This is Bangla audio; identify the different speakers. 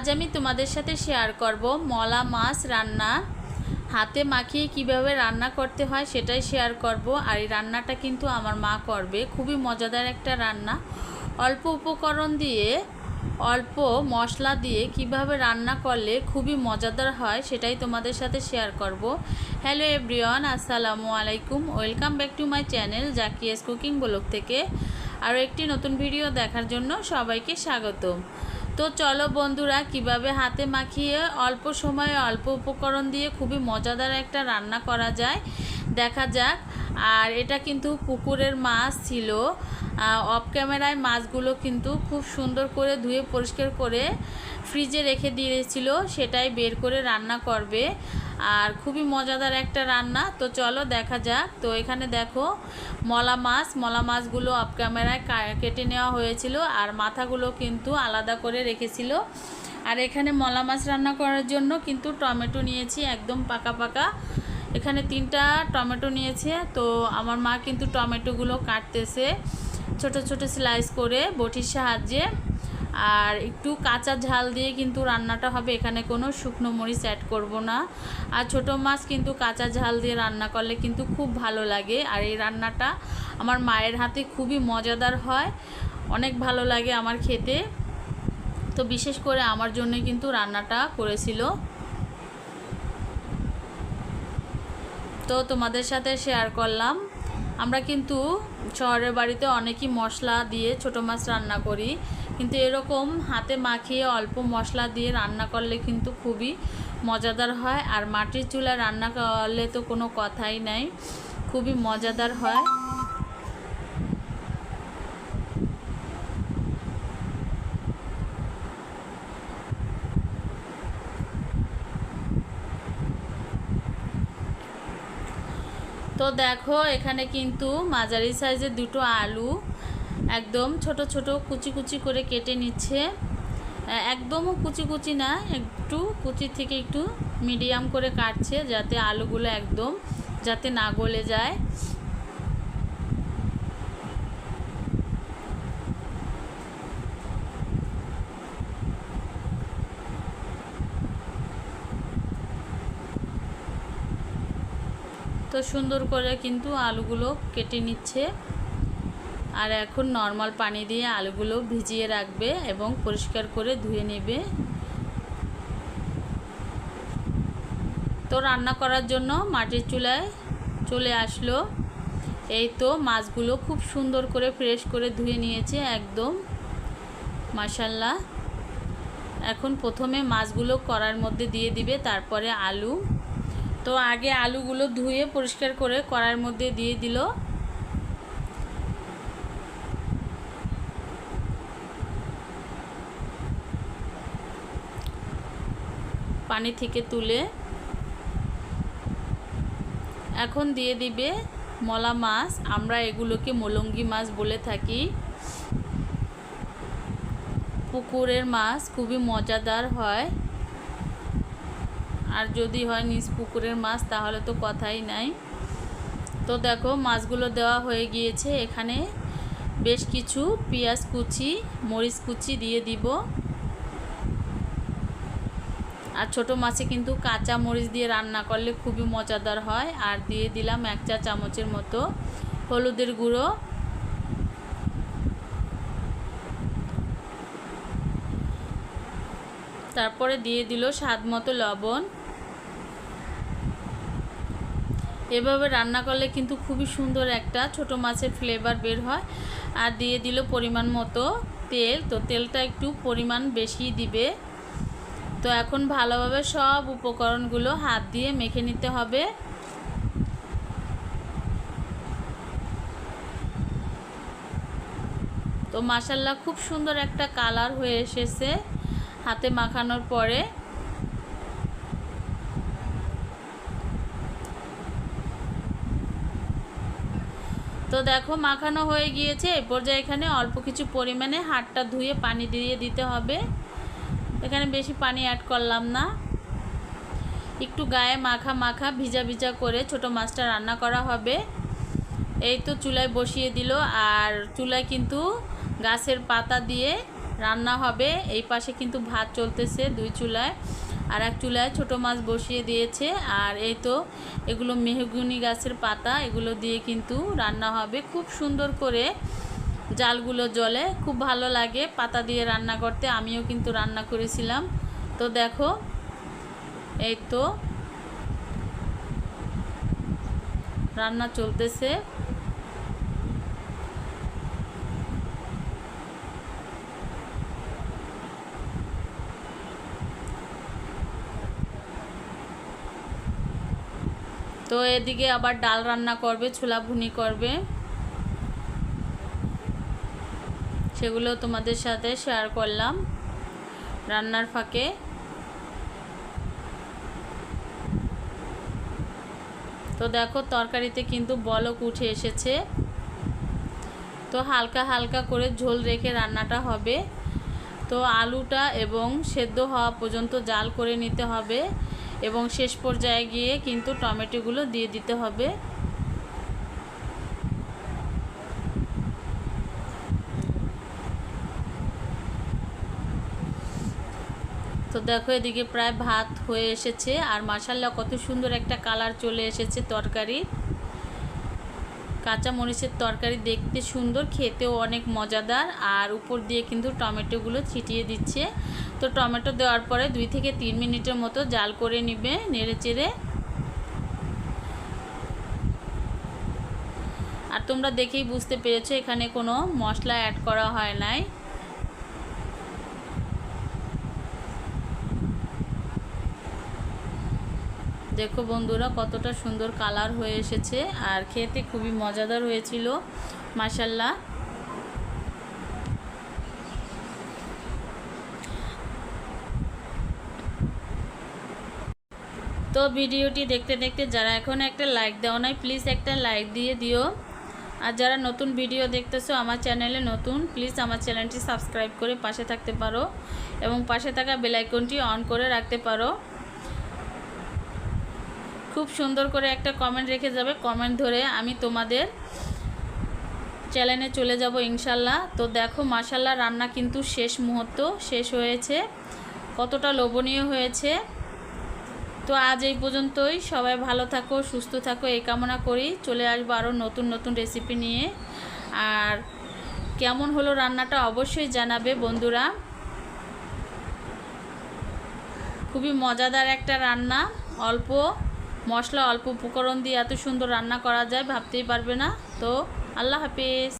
Speaker 1: আজ আমি তোমাদের সাথে শেয়ার করব মলা মাছ রান্না। হাতে মাখিয়ে কিভাবে রান্না করতে হয় সেটাই শেয়ার করব। আর এই রান্নাটা কিন্তু আমার মা করবে, খুবই মজাদার একটা রান্না। অল্প উপকরণ দিয়ে অল্প মশলা দিয়ে কিভাবে রান্না করলে খুবই মজাদার হয় সেটাই তোমাদের সাথে শেয়ার করব। হ্যালো এভরিওয়ান, আসসালামু আলাইকুম, welcome back to my channel Zakia's cooking blog থেকে আরও একটি নতুন ভিডিও দেখার জন্য সবাইকে স্বাগত। তো চলো বন্ধুরা, কিভাবে হাতে মাখিয়ে অল্প সময়ে অল্প উপকরণ দিয়ে খুবই মজাদার একটা রান্না করা যায় দেখা যাক। আর এটা কিন্তু পুকুরের মাছ ছিল। অফ ক্যামেরায় মাছগুলো কিন্তু খুব সুন্দর করে ধুয়ে পরিষ্কার করে ফ্রিজে রেখে দিয়েছিল, সেটাই বের করে রান্না করবে। আর খুবই মজাদার একটা রান্না। তো চলো দেখা যাক। তো এখানে দেখো মলা মাছগুলো অফ ক্যামেরায় কেটে নেওয়া হয়েছিল, আর মাথাগুলো কিন্তু আলাদা করে রেখেছিল। আর এখানে মলা মাছ রান্না করার জন্য কিন্তু টমেটো নিয়েছি, একদম পাকা পাকা। এখানে 3টা টমেটো নিয়েছে। তো আমার মা কিন্তু টমেটোগুলো কাটতেছে ছোট ছোট স্লাইস করে বটির সাহায্যে। আর একটু কাঁচা ঝাল দিয়ে কিন্তু রান্নাটা হবে, এখানে কোনো শুকনো মরিচ অ্যাড করব না। আর ছোটো মাছ কিন্তু কাঁচা ঝাল দিয়ে রান্না করলে কিন্তু খুব ভালো লাগে। আর এই রান্নাটা আমার মায়ের হাতে খুবই মজাদার হয়, অনেক ভালো লাগে আমার খেতে। তো বিশেষ করে আমার জন্যই কিন্তু রান্নাটা করেছিল। তো তোমাদের সাথে শেয়ার করলাম। আমরা কিন্তু শহরের বাড়িতে অনেকই মশলা দিয়ে ছোটো মাছ রান্না করি, কিন্তু এরকম হাতে মাখিয়ে অল্প মশলা দিয়ে রান্না করলে কিন্তু খুবই মজাদার হয়। আর মাটির চুলায় রান্না করলে তো কোনো কথাই নাই, খুবই মজাদার হয়। তো দেখো এখানে কিন্তু মাঝারি সাইজের 2টো আলু একদম ছোট ছোট কুচি কুচি করে কেটে নিচ্ছে। একদমও কুচি কুচি না, একটু কুচি থেকে একটু মিডিয়াম করে কাটছে, যাতে আলুগুলো একদম যাতে না গলে যায়। তো সুন্দর করে কিন্তু আলুগুলো কেটে নিচ্ছে। আর এখন নর্মাল পানি দিয়ে আলুগুলো ভিজিয়ে রাখবে এবং পরিষ্কার করে ধুয়ে নেবে। তো রান্না করার জন্য মাটির চুলায় চলে আসলো। এই তো মাছগুলো খুব সুন্দর করে ফ্রেশ করে ধুয়ে নিয়েছে একদম, মাশাআল্লাহ। এখন প্রথমে মাছগুলো কড়াইয়ের মধ্যে দিয়ে দিবে, তারপরে আলু। তো আগে আলুগুলো ধুয়ে পরিষ্কার করে কড়াইয়ের মধ্যে দিয়ে দিল। পানি থেকে তুলে এখন দিয়ে দিবে মলা মাছ। আমরা এগুলোকে মলঙ্গি মাছ বলে থাকি। পুকুরের মাছ খুবই মজাদার হয়, আর যদি হয় নিজ পুকুরের মাছ তাহলে তো কথাই নাই। তো দেখো মাছগুলো দেওয়া হয়ে গিয়েছে। এখানে বেশ কিছু পেঁয়াজ কুচি, মরিচ কুচি দিয়ে দিব। আর ছোটো মাছে কিন্তু কাঁচা মরিচ দিয়ে রান্না করলে খুবই মজাদার হয়। আর দিয়ে দিলাম 1 চা চামচের মতো হলুদের গুঁড়ো। তারপরে দিয়ে দিল স্বাদ মতো লবণ। এভাবে রান্না করলে কিন্তু খুবই সুন্দর একটা ছোটো মাছের ফ্লেভার বের হয়। আর দিয়ে দিল পরিমাণ মতো তেল। তো তেলটা একটু পরিমাণ বেশি দিবে। তো এখন ভালোভাবে সব উপকরণগুলো হাত দিয়ে মেখে নিতে হবে। তো মাশাআল্লাহ খুব সুন্দর একটা কালার হয়ে এসেছে হাতে মাখানোর পরে। তো দেখো মাখানো হয়ে গিয়েছে। এই পর্যায়ে এখানে অল্প কিছু পরিমাণে হাতটা ধুয়ে পানি দিয়ে দিতে হবে। এখানে বেশি পানি অ্যাড করলাম না, একটু গায়ে মাখা মাখা ভিজা ভিজা করে ছোটো মাছটা রান্না করা হবে। এই তো চুলায় বসিয়ে দিল। আর চুলায় কিন্তু গাছের পাতা দিয়ে রান্না হবে। এই পাশে কিন্তু ভাত চলতেছে 2 চুলায়, আর এক চুলায় ছোটো মাছ বসিয়ে দিয়েছে। আর এই তো এগুলো মেহগনি গাছের পাতা, এগুলো দিয়ে কিন্তু রান্না হবে। খুব সুন্দর করে জালগুলো জ্বলে, খুব ভালো লাগে পাতা দিয়ে রান্না করতে। আমিও কিন্তু রান্না করেছিলাম। তো দেখো এই তো রান্না চলতেছে। তো এদিকে আবার ডাল রান্না করবে, ছোলা ভুনি করবে, সেগুলো তোমাদের সাথে শেয়ার করলাম রান্নার ফাঁকে। তো দেখো তরকারিতে কিন্তু বলক উঠে এসেছে। তো হালকা হালকা করে ঝোল রেখে রান্নাটা হবে। তো আলুটা এবং সেদ্ধ হওয়া পর্যন্ত জাল করে নিতে হবে, এবং শেষ পর্যায়ে গিয়ে কিন্তু টমেটোগুলো দিয়ে দিতে হবে। তো দেখো এদিকে প্রায় ভাত হয়ে এসেছে, আর মাশাআল্লাহ কত সুন্দর একটা কালার চলে এসেছে তরকারি। কাঁচা মরিচের তরকারি দেখতে সুন্দর, খেতেও অনেক মজাদার। আর উপর দিয়ে কিন্তু টমেটোগুলো ছিটিয়ে দিচ্ছে। তো টমেটো দেওয়ার পরে 2 থেকে 3 মিনিটের মতো জাল করে নিবে নেড়ে চেড়ে। আর তোমরা দেখেই বুঝতে পেরেছো এখানে কোনো মশলা অ্যাড করা হয় নাই। দেখো বন্ধুরা কতটা সুন্দর কালার হয়ে এসেছে, আর খেতে খুবই মজাদার হয়েছিল মাশাআল্লাহ। তো ভিডিওটি দেখতে দেখতে যারা এখন একটা লাইক দাও নাই, প্লিজ একটা লাইক দিয়ে দিও। আর যারা নতুন ভিডিও দেখতেছো আমার চ্যানেলে নতুন, প্লিজ আমার চ্যানেলটি সাবস্ক্রাইব করে পাশে থাকতে পারো, এবং পাশে থাকা বেল আইকনটি অন করে রাখতে পারো। খুব সুন্দর করে একটা কমেন্ট রেখে যাবে, কমেন্ট ধরে আমি তোমাদের চ্যানেলে চলে যাব ইনশাল্লাহ। তো দেখো মাশাআল্লাহ রান্না কিন্তু শেষ মুহূর্ত শেষ হয়েছে, কতটা লোভনীয় হয়েছে। তো আজ এই পর্যন্তই, সবাই ভালো থাকো, সুস্থ থাকো এই কামনা করি। চলে আসবো আরও নতুন নতুন রেসিপি নিয়ে। আর কেমন হলো রান্নাটা অবশ্যই জানাবে বন্ধুরা। খুবই মজাদার একটা রান্না, অল্প মশলা অল্প উপকরণ দিয়ে এত সুন্দর রান্না করা যায় ভাবতেই পারবে না। তো আল্লাহ হাফেজ।